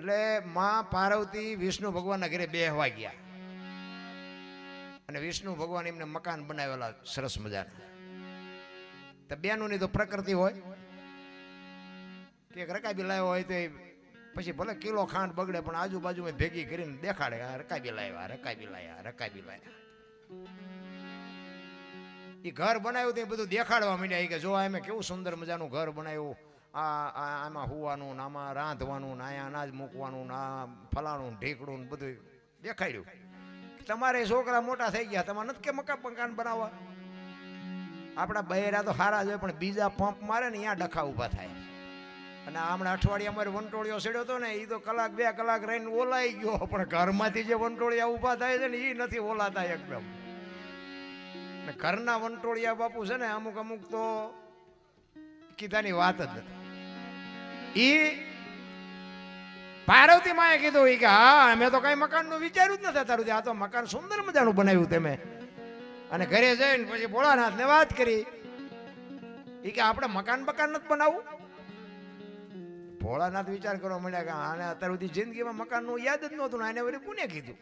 એટલે માં પાર્વતી વિષ્ણુ ભગવાનના ઘરે બેહવા ગયા અને વિષ્ણુ ભગવાન એમને મકાન બનાવેલા સરસ મજાના. તો બેનોની તો પ્રકૃતિ હોય કે રકાબી લાવ્યો હોય તો પછી ભલે કિલો ખાંડ બગડે પણ આજુબાજુમાં ભેગી કરીને દેખાડે રકાબી લાવ્યા રકાબી લાવ્યા રકાબી લાવ્યા. એ ઘર બનાવ્યું તો એ બધું દેખાડવા માંડ્યા કે જો એમ કેવું સુંદર મજાનું ઘર બનાવ્યું, આમાં હુવાનું ને આમાં રાંધવાનું ને અહીંયા અનાજ મૂકવાનું ને આ ફલાણું ઢીકડું ને બધું દેખાડ્યું. તમારે છોકરા મોટા થઈ ગયા, તમારે નથી કે મકાન બનાવવા? આપણા બહેરા તો સારા જ હોય પણ બીજા પંપ મારે ને અહીંયા ડખા ઊભા થાય. અને હમણાં અઠવાડિયા અમારે વંટોળિયો સેડ્યો હતો ને, એ તો કલાક 2 કલાક રહીને ઓલાઈ ગયો, પણ ઘરમાંથી જે વંટોળિયા ઊભા થાય છે ને એ નથી ઓલાતા એકદમ. ઘરના વંટોળિયા બાપુ છે ને અમુક અમુક તો કીધાની વાત જ નથી. ઈ પાર્વતી માએ કીધું કે હા અમે તો કઈ મકાનનું વિચાર્યું જ નથી તારું, આ તો મકાન સુંદર મજાનું બનાવ્યું તમે. અને ઘરે જઈને પછી ભોળાનાથને વાત કરી ઈ કે આપણે મકાન નથી બનાવવું. ભોળાનાથ વિચાર કરવા માંડ્યા કે આને અત્યાર સુધી જિંદગીમાં મકાનનું યાદ જ નહોતું, આને વળી કોને કીધું?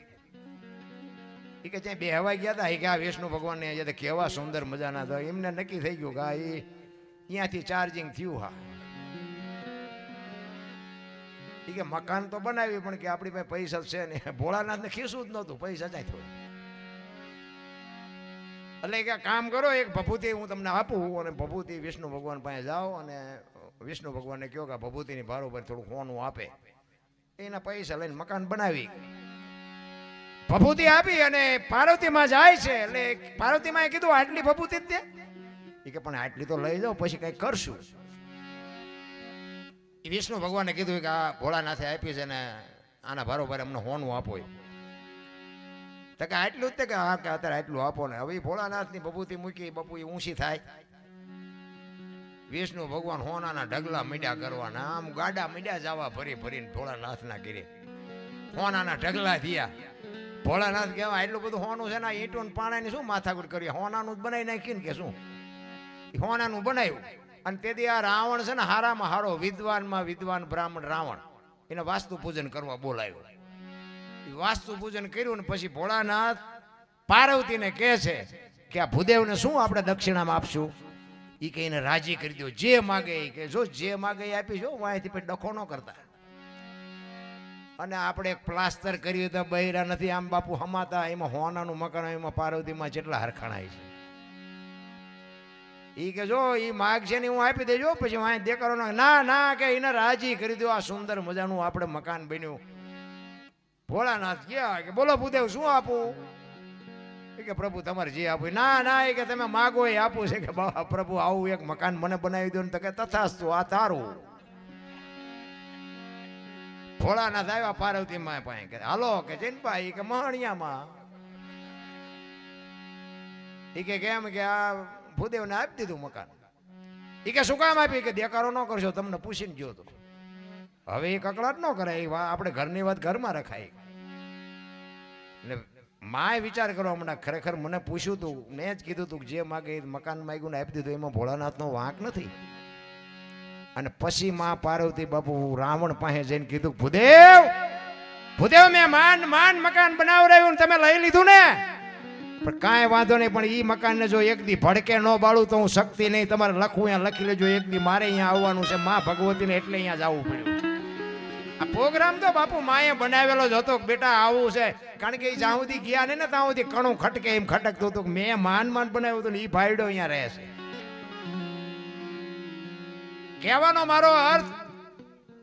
એ કે ત્યાં બેહવા ગયા હતા, એ કે આ વિષ્ણુ ભગવાનને કેવા સુંદર મજાના હતા. એમને નક્કી થઈ ગયું કે આ અહીંયાથી ચાર્જિંગ થયું. હા એ કે મકાન તો બનાવી પણ કે આપણી પાસે પૈસા છે ને. ભોળાનાથને ખીસું જ નહોતું, પૈસા જાય થોડું. એટલે કે કામ કરો, એક ભભૂતિ હું તમને આપું અને ભભૂતિ વિષ્ણુ ભગવાન પાસે જાઓ અને વિષ્ણુ ભગવાનને કહો કે ભભૂતિની ભારોબર થોડું હોનું આપે. એના પૈસા લઈને મકાન બનાવી ભભૂતિ આપી અને પાર્વતીમાં જાય છે. એટલે પાર્વતીમાં કીધું આટલી ભભૂતિ જ દે. એ કે પણ આટલી તો લઈ જાઓ પછી કઈ કરશું. વિષ્ણુ ભગવાને કીધું કે આ ભોળાનાથે આપી છે ને આના ભારોભાર અમને હોનું આપો. તો કે આટલું જ કે હા કે અત્યારે આટલું આપો ને. હવે ભોળાનાથની ભભૂતિ મૂકી, બાપુ એ ઊંચી થાય. વિષ્ણુ ભગવાન હોનાના ઢગલા મીડ્યા કરવાના, આમ ગાડા મીડ્યા જવા ભરી ભરીને ભોળાનાથના ઘરે હોનાના ઢગલા થયા. ભોળાનાથ કહેવાય એટલું બધું હોનું છે ને ઈંટો પાણાની શું માથાકૂટ કરી, હોનાનું જ બનાવી નાખીને કે શું હોનાનું બનાવ્યું. અને તેથી આ રાવણ છે ને હારામાં હારો વિદ્વાનમાં વિદ્વાન બ્રાહ્મણ રાવણ, એને વાસ્તુ પૂજન કરવા બોલાવ્યો. વાસ્તુ પૂજન કર્યું ને પછી ભોળાનાથ પાર્વતીને કહે છે કે આ ભૂદેવને શું આપણે દક્ષિણામાં આપશું? એ કે એને રાજી કરી દો, જે માગે એ કે જો જે માગે એ આપીશું, વાંયથી પછી ડખો ન કરતા. અને આપણે પ્લાસ્ટર કર્યું તો બૈરા નથી આમ બાપુ હમાતા. એમાં હોનાનું મકાન, એમાં પાર્વતીમાં જેટલા હરખાણાય છે. એ કે જો એ માગ છે ને હું આપી દેજો, પછી વાંય દેખાડો ના ના કે એને રાજી કરી દો. આ સુંદર મજાનું આપણે મકાન બન્યું. ભોળાનાથ ગયા કે બોલો ભૂદેવ શું આપું? એ કે પ્રભુ તમારે જે આપવું. ના ના એ કે તમે માગો એ આપું છે. કે બાબા પ્રભુ આવું એક મકાન મને બનાવી દો ને. તો કે તથાસ્તુ, આ તારું. ભોળાનાથ આવ્યા પાર્વતી માં પાસે કે હાલો કે જૈનભાઈ કે મહણિયામાં. એ કે કેમ કે આ ભૂદેવને આપી દીધું મકાન. એ કે શું કામ આપી? કે દેકારો ન કરશો, તમને પૂછીને ગયો તો. હવે એ કકડાટ ન કરાય, આપણે ઘરની વાત ઘરમાં રખાય. એટલે માય વિચાર કરવા મને ખરેખર મને પૂછ્યું તું, મેં જ કીધું તું જે માગે મકાન માગ્યું ને આપી દીધું, એમાં ભોળાનાથનો વાંક નથી. અને પછી માં પાર્વતી બાપુ રાવણ પાસે જઈને કીધું ભૂદેવ ભૂદેવ મેં માન મકાન બનાવરાયું ને તમે લઈ લીધું ને, પણ કાંઈ વાંધો નહીં, પણ ઈ મકાનને જો એક દી ભડકે ન બાળું તો હું શક્તિ નહીં. તમારે લખવું અહીંયા લખી લેજો, એક દી મારે અહીંયા આવવાનું છે માં ભગવતીને, એટલે અહીંયા જવું પડ્યું. આ પ્રોગ્રામ તો બાપુ માએ બનાવેલો જ હતો બેટા આવું છે. કારણ કે એ જ્યાં સુધી ગયા ને ત્યાં સુધી કણું ખટકે એમ ખટકતું હતું. મેં માન બનાવ્યું હતું ને એ ભાઈડો અહીંયા રહે છે. કહેવાનો મારો અર્થ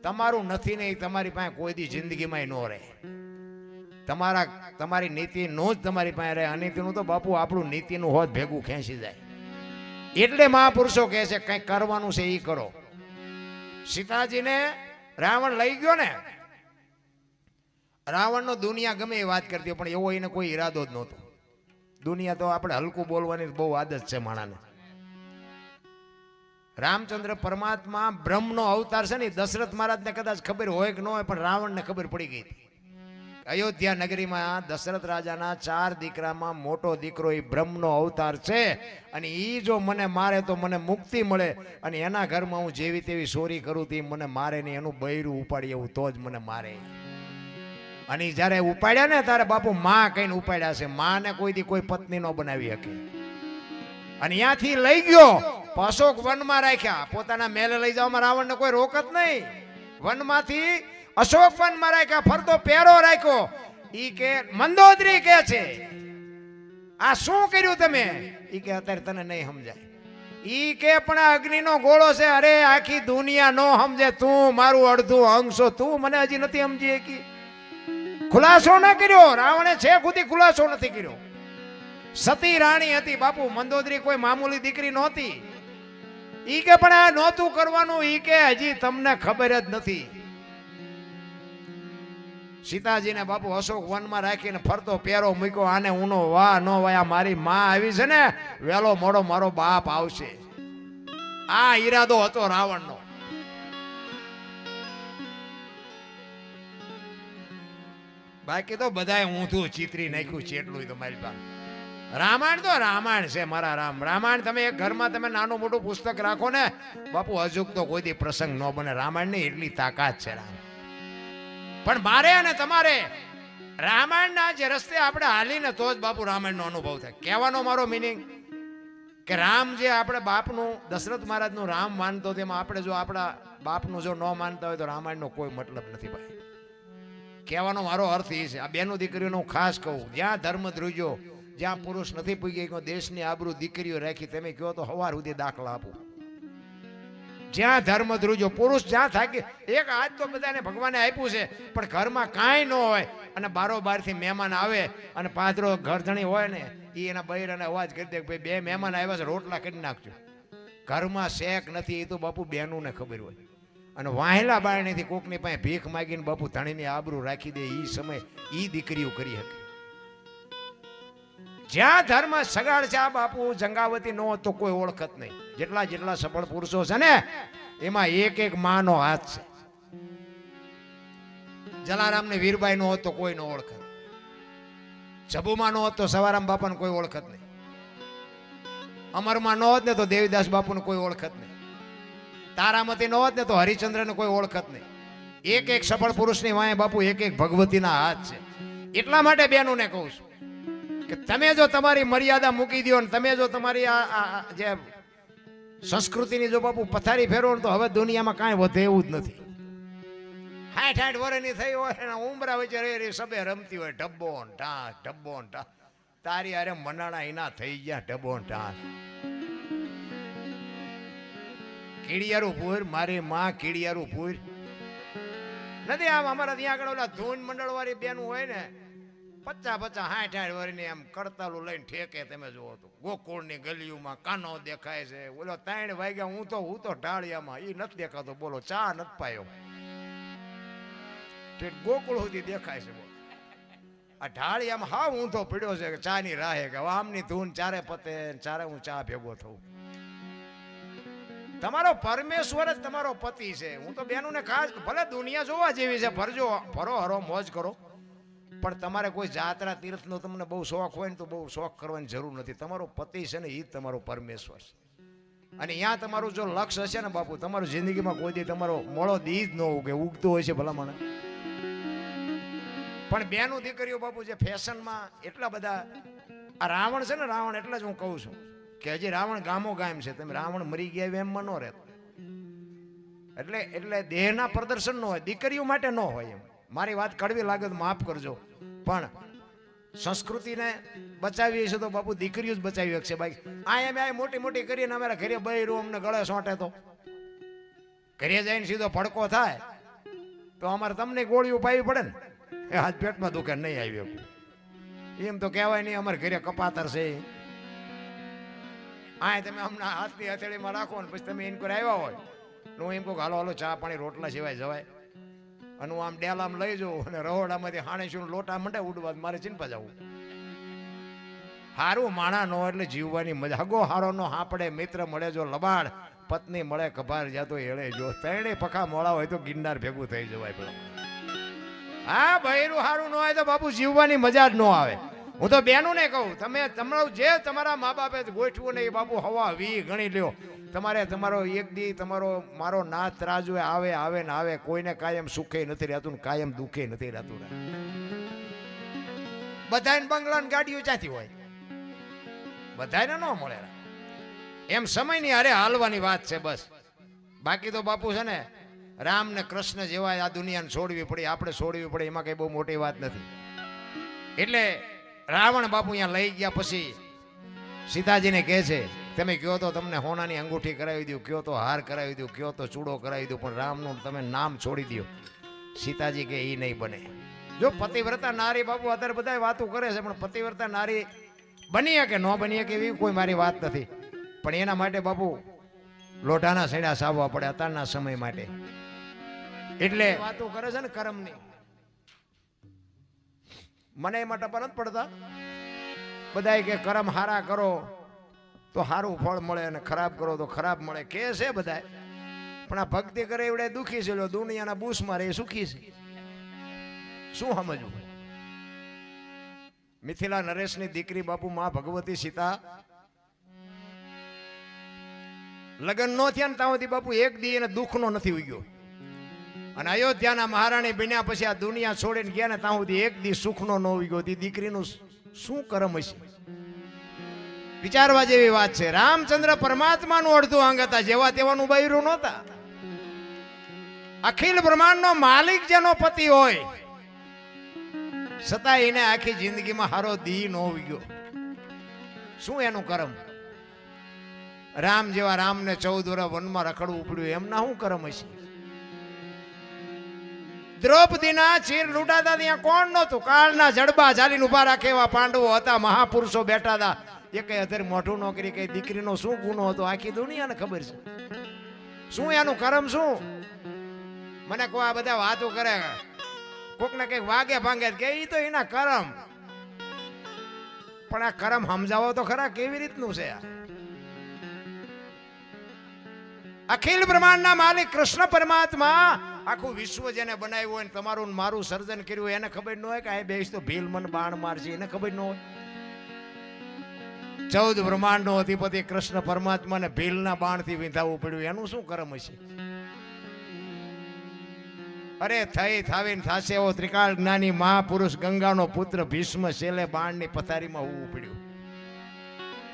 તમારું નથી નહીં, તમારી પાસે કોઈ દી જિંદગીમાં ન રહે. તમારી નીતિનું જ તમારી પાસે રહે. અનીતિનું તો બાપુ આપણું નીતિનું હોત ભેગું ખેંચી જાય. એટલે મહાપુરુષો કહે છે કંઈક કરવાનું છે એ કરો. સીતાજીને રાવણ લઈ ગયો ને, રાવણનો દુનિયા ગમે એ વાત કરતી પણ એવો એને કોઈ ઈરાદો જ નહોતો. દુનિયા તો આપણે હલકું બોલવાની બહુ આદત છે માણાને. રામચંદ્ર પરમાત્મા બ્રહ્મનો અવતાર છે ને, દશરથ મહારાજને કદાચ ખબર હોય કે ન હોય, પણ રાવણને ખબર પડી ગઈ. અયોધ્યા નગરીમાં દશરથ રાજાના 4 દીકરામાં મોટો દીકરો એ બ્રહ્મનો અવતાર છે અને એ જો મને મારે તો મને મુક્તિ મળે અને એના ઘરમાં હું જેવી તેવી ચોરી કરું તે મને મારે નહીં, એનું બૈરું ઉપાડી એવું તો જ મને મારે. અને જ્યારે ઉપાડ્યા ને ત્યારે બાપુ માં કહીને ઉપાડ્યા છે. માને કોઈ દી કોઈ પત્ની ન બનાવી શકે. અને ત્યાંથી લઈ ગયો અશોક વનમાં રાખ્યા. પોતાના મેલે લઈ જવામાં રાવણને કોઈ રોક જ નહીં. વનમાંથી અશોક વનમાં રાખ્યા, ફરતો પહેરો રાખ્યો. ઈ કે મંદોદરી કે છે આ શું કર્યું તમે? ઈ કે અત્યારે તને નહીં સમજાય. ઈ કે પણ આ અગ્નિનો ગોળો છે. અરે આખી દુનિયા નો સમજે, તું મારું અડધું અંગ છો, તું મને હજી નથી સમજી શકી. ખુલાસો ના કર્યો રાવણે, છે ખુદી ખુલાસો નથી કર્યો. સતી રાણી હતી બાપુ, મંદોદરી કોઈ મામૂલી દીકરી નહોતી. ઈ કે પણ આ નહોતું કરવાનું. ઈ કે હજી તમને ખબર જ નથી. સીતાજીને બાપુ અશોક વનમાં રાખીને ફરતો પહેરો મૂક્યો. આને ઉનો વાહ નો વાહ, મારી માં આવી છે ને, વેલો મોડો મારો બાપ આવશે. આ ઈરાદો હતો રાવણનો. બાકી તો બધાએ ઊંધું ચિતરી નાખ્યું છે એટલું તો મારી પાસે. રામાયણ તો રામાયણ છે મારા રામ. રામાયણ તમે એક ઘરમાં તમે નાનું મોટું પુસ્તક રાખો ને બાપુ, અજુક તો કોઈ દી પ્રસંગ ન બને. રામાયણ ની એટલી તાકાત છે રામ. પણ મારે અને તમારે રામાયણના જે રસ્તે આપણે હાલીને તો જ બાપુ રામાયણનો અનુભવ થાય. કહેવાનો મારો મિનિંગ કે રામ જે આપણે બાપનું, દશરથ મહારાજનું રામ માનતો, તેમાં આપણે જો આપણા બાપનું જો ન માનતા હોય તો રામાયણનો કોઈ મતલબ નથી ભાઈ. કહેવાનો મારો અર્થ એ છે. આ બેનો દીકરીઓને હું ખાસ કહું, જ્યાં ધર્મ ધ્રુજો, જ્યાં પુરુષ નથી પૂગી ગયો, દેશની આબરૂ દીકરીઓ રાખી, તમે કહો તો હવાર સુધી દાખલા આપું. જ્યાં ધર્મ ધ્રુજો, પુરુષ જ્યાં થાકી, એક હાથ તો બધાને ભગવાને આપ્યું છે, પણ ઘરમાં કાંઈ ન હોય અને બારોબારથી મહેમાન આવે અને પાદરો ઘરધણી હોય ને, એ એના બૈરાને અવાજ કરી દે, ભાઈ 2 મહેમાન આવ્યા છે, રોટલા કરી નાખજો. ઘરમાં શેક નથી, એ તો બાપુ બેનુંને ખબર હોય. અને વાહેલા બારણીથી કોકની પાસે ભીખ માગીને બાપુ ધણીની આબરૂ રાખી દે, એ સમય એ દીકરીઓ કરી શકે. જ્યાં ધર્મ સગાડ છે આ બાપુ, જંગાવતી નો તો કોઈ ઓળખત નહીં. જેટલા સફળ પુરુષો છે ને એમાં એક માનો હાથ છે. જલારામ ને વીરબાઈ નો હોત તો કોઈ નો ઓળખત. જબુમાં નો હોત તો સવારામ બાપા ને કોઈ ઓળખત નહીં. અમરમાં નો હોત ને તો દેવીદાસ બાપુ ને કોઈ ઓળખત નહીં. તારામતી નો હોત ને તો હરિચંદ્ર ને કોઈ ઓળખત નહીં. એક સફળ પુરુષની વાંહે બાપુ એક ભગવતીના હાથ છે. એટલા માટે બેનું ને કહું છું કે તમે જો તમારી મર્યાદા મૂકી દો ને તમે જો તમારી આ જે સંસ્કૃતિની જો બાપુ પથારી ફેરવો તો હવે દુનિયામાં કાંઈ વધે એવું જ નથી. 60 વર્ષની થઈ હોય ને ઉમરા વચ્ચે રહી સબે રમતી હોય, ઢબ્બો ને ઢાસ. તારી અરે મનાણા એના થઈ ગયા ઢબ્બો ને ઢાસ. કીડિયારું પૂર, મારી માં કીડિયારું પૂર નથી. આમ અમારા ત્યાં આગળ ઓલા ધૂન મંડળ વાળી બેનું હોય ને, 50 60 વર્ષની આમ કડતાલું લઈને ઠેકે. તમે જુઓ તો ગોકુળની ગલીઓમાં કાનો દેખાય છે. ઓલો 3 વાગ્યા હું તો ઢાળિયામાં, એ નથી દેખાતો. બોલો ચા નથી પાયો, ગોકુળ સુધી દેખાય છે. આ ઢાળિયામાં હા હું તો પીડ્યો છે ચા ની રાહે કે આમની ધૂન ચારે પતે, ચારે હું ચા ભેગો થઉં. તમારો પરમેશ્વર જ તમારો પતિ છે. હું તો બેનું ને ખાસ, ભલે દુનિયા જોવા જેવી છે, ફરજો ફરો હરો મોજ કરો, પણ તમારે કોઈ જાત્રા તીર્થનો તમને બહુ શોખ હોય ને તો બહુ શોખ કરવાની જરૂર નથી. તમારો પતિ છે ને એ જ તમારો પરમેશ્વર છે. અને ત્યાં તમારું જો લક્ષ્ય હશે ને બાપુ, તમારું જિંદગીમાં કોઈ દી તમારો મોળો દી જ ન ઉગે, ઉગતો હોય છે ભલામણ. પણ બેનું દીકરીઓ બાપુ જે ફેશનમાં એટલા બધા, આ રાવણ છે ને રાવણ, એટલે જ હું કહું છું કે હજી રાવણ ગામો ગામ છે. તમે રાવણ મરી ગયા એમમાં ન રહેતો. એટલે દેહના પ્રદર્શન ન હોય, દીકરીઓ માટે ન હોય. એમ મારી વાત કડવી લાગે તો માફ કરજો, પણ સંસ્કૃતિને બચાવી છે તો બાપુ દીકરીઓ જ બચાવી શકશે. બાકી આ મોટી કરીને અમારા ઘરે બૈરું અમને ગળે સોંટે તો ઘરે જઈને સીધો ભડકો થાય તો અમારે તમને ગોળીઓ પાવી પડે ને. એ હાથ પેટમાં દુખે નહીં આવી એમ તો કહેવાય નહીં અમારે ઘરે કપાતર છે. આ તમે હમણાં હાથની હથેળીમાં રાખો ને પછી તમે એમ કોઈ આવ્યા હોય હું એમ કહું હાલો ચા પાણી રોટલા સિવાય જવાય. અને હું આમ ડેલામ લઈ જાઉં અને રહોડામાંથી હાણેશું લોટા મંડે ઉડવા, મારે ચિંતા જવું. હારું માણા નો એટલે જીવવાની મજા. હગો હારો નો હાપડે, મિત્ર મળે જો લબાડ, પત્ની મળે કભાર જાતો એળે જો. 3 પખા મોડા હોય તો ગિરનાર ભેગું થઈ જવાય. પેલા હા બૈરું સારું ન હોય તો બાપુ જીવવાની મજા જ ન આવે. હું તો બેનું ને કહું, તમે તમારું જે તમારા મા બાપે ગોઠવું ને એ બાપુ હવા વી ગણી લ્યો. તમારે તમારો એક દી તમારો મારો નાથ રાજુ આવે આવે ને આવે. કોઈને કાયમ સુખે નથી રહેતું ને કાયમ દુઃખે નથી રહેતું. બધાને બંગલા ને ગાડીઓ ચાથી હોય, બધાને ન મળે. એમ સમયની હારે હાલવાની વાત છે બસ. બાકી તો બાપુ છે ને રામ ને કૃષ્ણ જેવા આ દુનિયાને છોડવી પડે, આપણે છોડવી પડે, એમાં કઈ બહુ મોટી વાત નથી. એટલે રાવણ બાપુ અહીંયા લઈ ગયા પછી સીતાજીને કહે છે તમે કહો તો તમને હોનાની અંગૂઠી કરાવી દઉં, કહો તો હાર કરાવી દઉં, કહો તો ચૂડો કરાવી દઉં, પણ રામનું તમે નામ છોડી દો. સીતાજી કે એ નહીં બને. જો પતિવ્રતા નારી બાપુ અત્યારે બધા વાતો કરે છે, પણ પતિવ્રતા નારી બની કે ન બની કે એવી કોઈ મારી વાત નથી. પણ એના માટે બાપુ લોઢાના સેડા સાવવા પડે અત્યારના સમય માટે. એટલે વાતો કરે છે ને કર્મની, મને એમાં ટપા નથી પડતા. બધા કે કર્મ હારા કરો તો સારું ફળ મળે અને ખરાબ કરો તો ખરાબ મળે કે છે બધા. પણ આ ભક્તિ કરે એવડે દુઃખી છે, દુનિયાના બૂસ મારે એ સુખી છે. શું સમજવું? મિથિલા નરેશની દીકરી બાપુ માં ભગવતી સીતા લગ્ન નો થયા ને ત્યાં સુધી બાપુ એક દી એને દુઃખ નો નથી ઉગ્યો. અને અયોધ્યાના મહારાણી બન્યા પછી આ દુનિયા છોડીને ગયા ને ત્યાં સુધી એક દી સુખનો ન ઉગ્યો. દીકરીનું શું કર્મ હશે? વિચારવા જેવી વાત છે. રામચંદ્ર પરમાત્માનું અડધું અંગ હતા, જેવા તેવાનું બૈરું નહોતા. અખિલ બ્રહ્માંડનો માલિક જેનો પતિ હોય છતાં એને આખી જિંદગીમાં હારો દી ન ઉગ્યો. શું એનું કર્મ? રામ જેવા રામને 14 વર્ષ વનમાં રખડવું પડ્યું, એમના શું કર્મ હશે? દ્રૌપદીના ચીર લૂંટાતા ત્યાં કોણ નહોતું? કાળના જડબા ચાલીને ઉભા રાખે એવા પાંડવો હતા, મહાપુરુષો બેઠા હતા. એ કઈ અત્યારે મોઢું નોકરી કઈ દીકરીનો શું ગુનો હતો આખી દુનિયાને ખબર છે. શું એનું કર્મ શું? મને કોઈ આ બધા વાતો કરે, કોક ને કઈક વાગે ભાંગે કે ઈ તો એના કર્મ. પણ આ કર્મ સમજાવો તો ખરા કેવી રીતનું છે? અખિલ બ્રહ્માંડના માલિક કૃષ્ણ પરમાત્મા આખું વિશ્વ જેને બનાવ્યું હોય, તમારું મારું સર્જન કર્યું, એને ખબર ન હોય કે આ બેસ તો ભીલ મન બાણ મારશે, એને ખબર ન હોય. 14 બ્રહ્માંડનો અધિપતિ કૃષ્ણ પરમાત્માને ભીલના બાણથી વિંધાવવું પડ્યું, એનું શું કર્મ હશે? અરે થઈ થાવીને થાશે એવો ત્રિકાળ જ્ઞાની મહાપુરુષ ગંગાનો પુત્ર ભીષ્મ છેલ્લે બાણની પથારીમાં હોવું પડ્યું.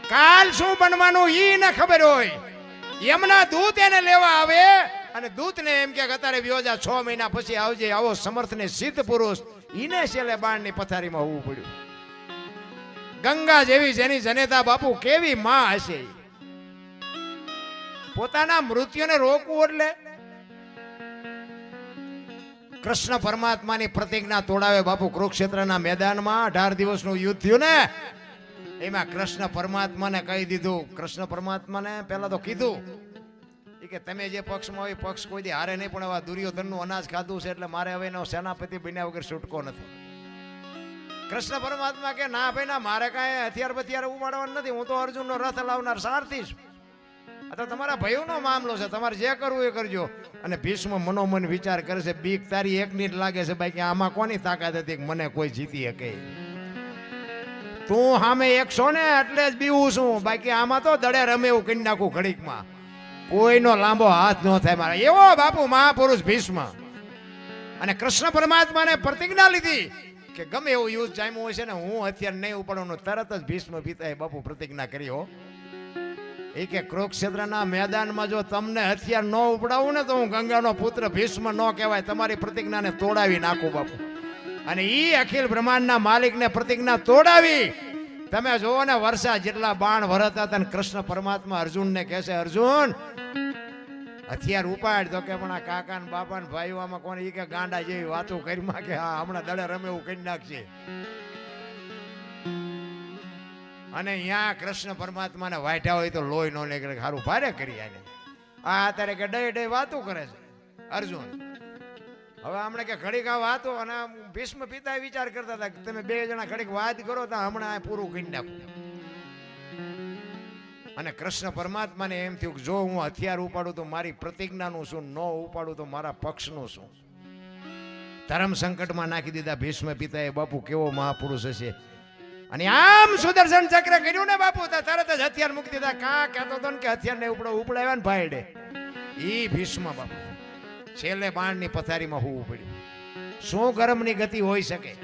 કાલ શું બનવાનું ઈ ન ખબર હોય. એમના દૂત એને લેવા આવે અને દૂતને એમ કે અત્યારે વ્યોજા 6 મહિના પછી આવજે. આવો સમર્થ ને સિદ્ધ પુરુષ ઈને છેલ્લે બાણની પથારીમાં હોવું પડ્યું. ગંગા જેવી જેની જનેતા બાપુ કેવી માં હશે? પોતાના મૃત્યુને રોકવું એટલે કૃષ્ણ પરમાત્માની પ્રતિજ્ઞા તોડાવે બાપુ. કુરુક્ષેત્રના મેદાનમાં 18 દિવસનું યુદ્ધ થયું ને, એમાં કૃષ્ણ પરમાત્માને કહી દીધું. કૃષ્ણ પરમાત્માને પહેલા તો કીધું કે તમે જે પક્ષમાં હોય પક્ષ કોઈ દી હારે નહીં, પણ હવે દુર્યોધનનું અનાજ ખાધું છે એટલે મારે હવે એનો સેનાપતિ બન્યા વગર છૂટકો નથી. કૃષ્ણ પરમાત્મા કે ના ભાઈ ના, મારે કાંઈ હથિયાર બથિયાર ઉપાડવાનું નથી, હું તો અર્જુનનો રથ લાવનાર સારથી છું. આ તો તમારા ભાઈઓનો મામલો છે, તમારે જે કરવું એ કરજો. અને ભીષ્મ મનોમન વિચાર કરે છે, બીક તારી એકની જ લાગે છે ભાઈ કે આમાં કોની તાકાત હતી કે મને કોઈ જીતી શકે? તું સામે 100 ને એટલે જ બીવું છું, બાકી આમાં તો દડે રમે એવું કરી નાખું ઘડીકમાં, કોઈનો લાંબો હાથ ન થાય મારા એવો બાપુ મહાપુરુષ ભીષ્મ. અને કૃષ્ણ પરમાત્માને પ્રતિજ્ઞા લીધી કે ગમે એવું યુદ્ધ જામ્યું હોય છે ને હું હથિયાર નહીં ઉપાડવાનું. તરત જ ભીષ્મ પિતાએ બાપુ પ્રતિજ્ઞા કરી હો. એ કે કુરુક્ષેત્રના મેદાનમાં જો તમને હથિયાર ન ઉપડાવું ને તો હું ગંગાનો પુત્ર ભીષ્મ ન કહેવાય. તમારી પ્રતિજ્ઞાને તોડાવી નાખું બાપુ. અને ઈ અખિલ બ્રહ્માંડના માલિકને પ્રતિજ્ઞા તોડાવી. તમે જોવો ને વર્ષા જેટલા બાણ વરતા હતા. કૃષ્ણ પરમાત્મા અર્જુનને કહે છે, અર્જુન હથિયાર ઉપાડ. તો કે પણ આ કાકા ને બાપા ને ભાઈઓ આમાં કોને? ઈ કે ગાંડા જેવી વાતો કરી માં કે હા હમણાં દડે રમે એવું કરી નાખશે. અને અહીંયા કૃષ્ણ પરમાત્માને વાઢ્યા હોય તો લોહી નો નીકળે, સારું ભારે કરી આને. આ અત્યારે કે ડે ડે વાતો કરે છે અર્જુન. હવે હમણાં કે ઘડીક આ વાતો, અને ભીષ્મ પિતા વિચાર કરતા હતા કે તમે 2 જણા ઘડીક વાત કરો તો હમણાં પૂરું કરી નાખું. અને કૃષ્ણ પરમાત્માને એમ થયું કે જો હું હથિયાર ઉપાડું તો મારી પ્રતિજ્ઞાનું શું, ન ઉપાડું તો મારા પક્ષનું શું. ધર્મ સંકટમાં નાખી દીધા ભીષ્મ પિતાએ. બાપુ કેવો મહાપુરુષ હશે. અને આમ સુદર્શન ચક્ર કર્યું ને બાપુ, તરત જ હથિયાર મૂકી દીધા. કાં કહેતો હતો ને કે હથિયાર ને ઉપડાવ્યા ને ભાઈડે ઈ ભીષ્મ બાપુ છેલ્લે બાણની પથારીમાં હોવું પડ્યું. શું ગરમની ગતિ હોઈ શકે?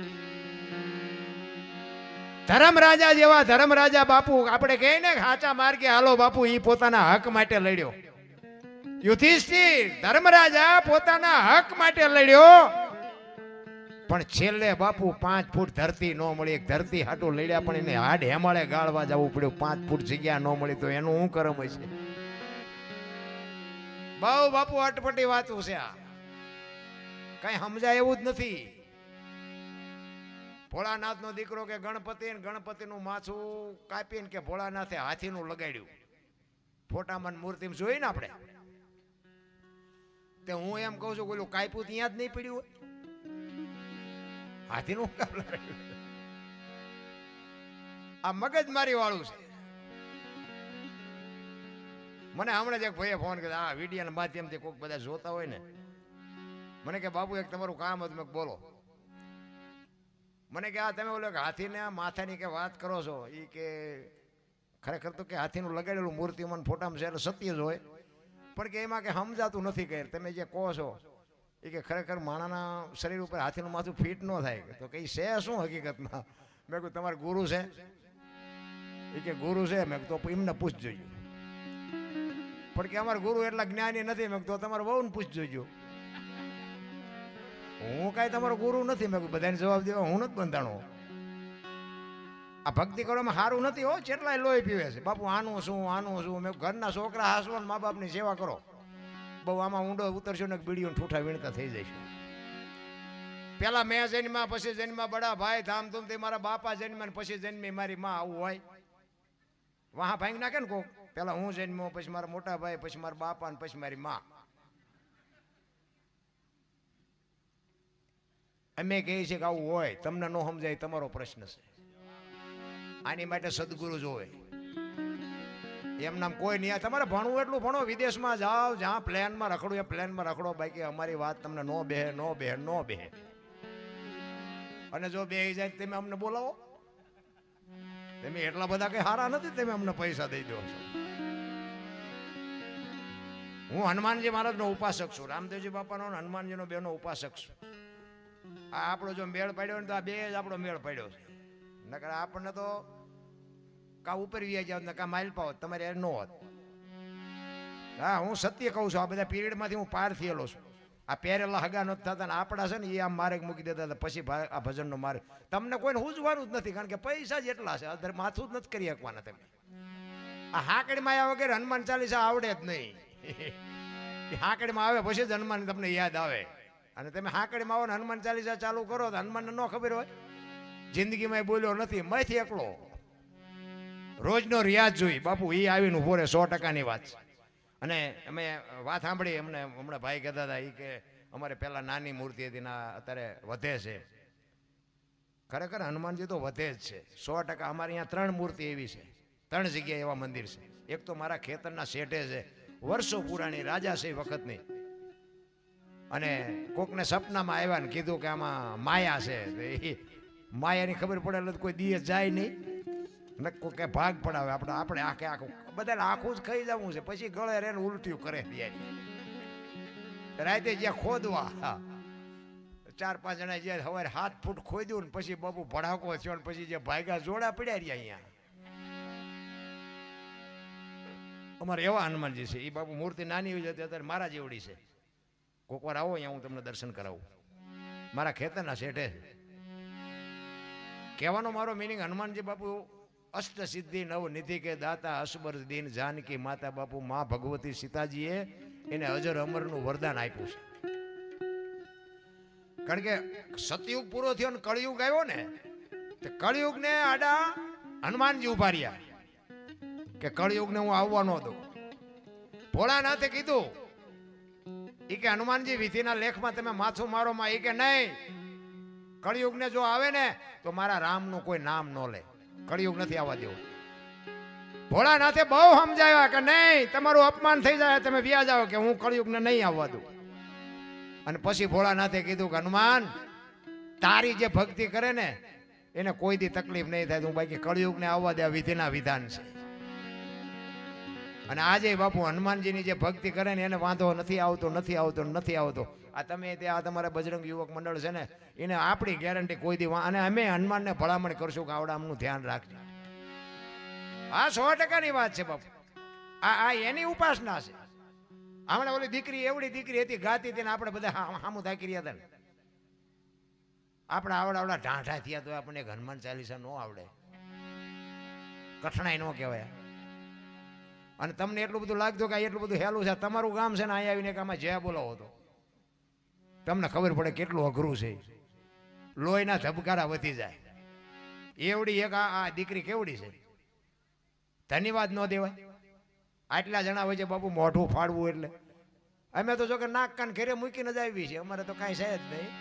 ધર્મરાજા જેવા ધર્મરાજા બાપુ, આપણે કહીએ ને સાચા માર્ગે હાલો બાપુ, ઈ પોતાના હક માટે લડ્યો. યુધિષ્ઠિર ધર્મરાજા પોતાના હક માટે લડ્યો, પણ છેલ્લે બાપુ 5 ફૂટ ધરતી ન મળી. એક ધરતી હાટું લડ્યા પણ એને હાડ હેમાળે ગાળવા જવું પડ્યું. 5 ફૂટ જગ્યા ન મળી તો એનું શું કરમ હશે? બહુ બાપુ અટપટી વાતું છે આ, કઈ સમજાય એવું જ નથી. ભોળાનાથ નો દીકરો કે ગણપતિ નું માથું કાપીને કે ભોળાનાથે હાથીનું લગાડ્યું. ફોટામાં મૂર્તિ જોઈ ને આપણે, તે હું એમ કહું છું ઓલું કાપ્યું ત્યાં જ નહીં પડ્યું હોય, હાથીનું કાપ લગાડ્યું. આ મગજમારી વાળું છે. મને હમણાં જ એક ભાઈએ ફોન કર્યો, આ વિડીયોના માધ્યમથી કોઈક બધા જોતા હોય ને, મને કે બાબુ એક તમારું કામ હતું. મેં બોલો. મને કે આ તમે ઓલો હાથીને માથાની કે વાત કરો છો, એ કે ખરેખર તો કે હાથીનું લગાડેલું મૂર્તિમાં ફોટામાં છે એટલે સત્ય જ હોય, પણ કે એમાં કે સમજાતું નથી. કે તમે જે કહો છો એ કે ખરેખર માણાના શરીર ઉપર હાથીનું માથું ફિટ ન થાય. તો કે છે શું હકીકતમાં? મેં કહ્યું તમારા ગુરુ છે? એ કે ગુરુ છે. મેં તો એમને પૂછ જોજો. પણ કે અમારા ગુરુ એટલા જ્ઞાની નથી. મેં તો તમારે બહુ પૂછ જોજો. હું કાંઈ તમારો ગુરુ નથી. મેં બધાને જવાબ દેવા હું નથી બંધાણો. આ ભક્તિ કરવામાં સારું નથી હો. કેટલાય લોહી પીવે છે બાપુ, આનું શું આનું શું. મેં ઘરના છોકરા હાસવો ને મા બાપની સેવા કરો. બહુ આમાં ઊંડો ઉતરશો ને બીડીઓ ઠૂઠા વીણતા થઈ જઈશું. પેલા મેં જન્મ્યા, પછી જન્મ્યા બડા ભાઈ ધામધૂમથી મારા બાપા જન્મ્યા, પછી જન્મી મારી માં. આવું હોય? વાહ ભાંગી નાખે ને કોક. પેલા હું જન્મ્યો, પછી મારા મોટા ભાઈ, પછી મારા બાપા ને પછી મારી માં. અમે કહીએ છીએ કે આવું હોય. તમને ન સમજાય તમારો પ્રશ્ન છે. આની માટે સદગુરુ જોવે. એમ નામ કોઈ નહીં. તમારે ભણવું એટલું ભણો, વિદેશમાં જાઓ, જ્યાં પ્લેનમાં રખડો એ પ્લેનમાં રખડો. બાકી અમારી વાત તમને નો બેહે. અને જો બેહી જાય તમે અમને બોલાવો. તમે એટલા બધા કઈ હારા નથી, તમે અમને પૈસા દઈ દો છો. હું હનુમાનજી મહારાજનો ઉપાસક છું, રામદેવજી બાપાનો હનુમાનજીનો બેનો ઉપાસક છું. આ આપણો જો મેળ પાડ્યો ને તો આ બે જ આપણો મેળ પાડ્યો છે. નકર આપણને તો કા ઉપર વ્યા જાવ ને કા માઇલ પાવ તમારે ન હોત. હા, હું સત્ય કહું છું. આ બધા પીરિયડમાંથી હું પાર થયેલો છું. આ પહેરેલા હગા નથી થતા ને આપણા છે ને એ આમ માર્ગ મૂકી દેતા હતા. પછી આ ભજનનો માર્ગ તમને કોઈને હુજવાનું જ નથી, કારણ કે પૈસા જ એટલા છે. અધર માથું જ નથી કરી શકવાના તમે. આ હાકડીમાં આવ્યા વગર હનુમાન ચાલીસા આવડે જ નહીં. હાકડીમાં આવે પછી જ હનુમાન તમને યાદ આવે. અને તમે હાકડીમાં આવો ને હનુમાન ચાલીસા ચાલુ કરો તો હનુમાનને ન ખબર હોય જિંદગીમાં બોલ્યો નથી, મયથી એકલો. રોજનો રિયાઝ જોઈ બાપુ, એ આવીને ઉભો રહે. 100%ની વાત છે. અને અમે વાત સાંભળી, અમને હમણાં ભાઈ કહેતા હતા એ કે અમારે પહેલાં નાની મૂર્તિ હતી ને અત્યારે વધે છે. ખરેખર હનુમાનજી તો વધે જ છે 100%. અમારે અહીંયા 3 મૂર્તિ એવી છે, 3 જગ્યાએ એવા મંદિર છે. એક તો મારા ખેતરના શેઠે છે, વર્ષો પુરાણી રાજાશાહી વખતની. અને કોકને સપનામાં આવ્યા ને કીધું કે આમાં માયા છે. એ માયાની ખબર પડે એટલે કોઈ દીએ જાય નહીં ને કોઈ ભાગ પડાવે. આપણે આખું બધાને આખું જ ખાઈ જવું છે. પછી ગળે રેને ઉલટીયું કરે તૈયારી. રાતે જ્યાં ખોદવા 4-5 જણા જ્યાં સવારે 7 ફૂટ ખોદ્યું ને પછી બાપુ ભડાકો થયો ને પછી જે ભાગ્યા જોડા પડ્યા રહ્યા અહીંયા. અમારે એવા હનુમાનજી છે. એ બાપુ મૂર્તિ નાની હોય જતી અત્યારે મારા જેવડી છે. કોક વાર આવો અહીંયા હું તમને દર્શન કરાવું. મારા ખેતરના શેઠે છે. કહેવાનો મારો મિનિંગ હનુમાનજી બાપુ અષ્ટ સિદ્ધિ નવ નિધિ કે દાતા અસબર દીન જાનકી માતા. બાપુ માં ભગવતી સીતાજીએ એને અજર અમરનું વરદાન આપ્યું છે. કારણ કે સતયુગ પૂરો થયો ને કળિયુગ આવ્યો ને, તે કળિયુગ ને આડા હનુમાનજી ઉભા રહ્યા કે કળિયુગ ને હું આવવા ન દઉં. ભોળાનાથે કીધું એ કે હનુમાનજી વિધિના લેખમાં તમે માથું મારો માં. એ કે નહીં, કળિયુગ ને જો આવે ને તો મારા રામનું કોઈ નામ ન લે. કળિયુગ નથી આવવા દેવું. ભોળાનાથે બહુ સમજાવ્યા કે નહીં, તમારું અપમાન થઈ જાય, તમે વ્યા જાઓ, કે હું કળિયુગ ને નહીં આવવા દઉં. અને પછી ભોળાનાથે કીધું કે હનુમાન તારી જે ભક્તિ કરે ને એને કોઈ દી તકલીફ નહીં થાય. તું બાકી કળિયુગને આવવા દે, વિધિના વિધાન છે. અને આજે બાપુ હનુમાનજીની જે ભક્તિ કરે ને એને વાંધો નથી આવતો. આ તમે ત્યાં તમારા બજરંગ યુવક મંડળ છે ને એને આપણી ગેરંટી કોઈ દી અને અમે હનુમાનને ભલામણ કરશું કે આવડામનું ધ્યાન રાખજો. આ 100%ની વાત છે બાપુ. આ એની ઉપાસના છે. હમણાં ઓલી દીકરી એવડી દીકરી હતી ગાતી હતી ને આપણે બધા સામું થાકી રહ્યા હતા ને. આપણે આવડા ઢાંઢા થયા તો આપણને હનુમાન ચાલીસા ન આવડે, કઠણાઈ ન કહેવાય. અને તમને એટલું બધું લાગતું કે એટલું બધું હેલું છે. તમારું ગામ છે ને અહીંયા આવીને કે આમાં જયા બોલાવો તો તમને ખબર પડે કેટલું અઘરું છે. લોહીના ધબકારા વધી જાય એવડી એક આ દીકરી કેવડી છે. ધન્યવાદ ન દેવાય. આટલા જણા હોય છે બાપુ મોઢું ફાડવું એટલે અમે તો જો કે નાક કાન ઘરે મૂકીને જ આવી છે. અમારે તો કાંઈ છે જ નહીં.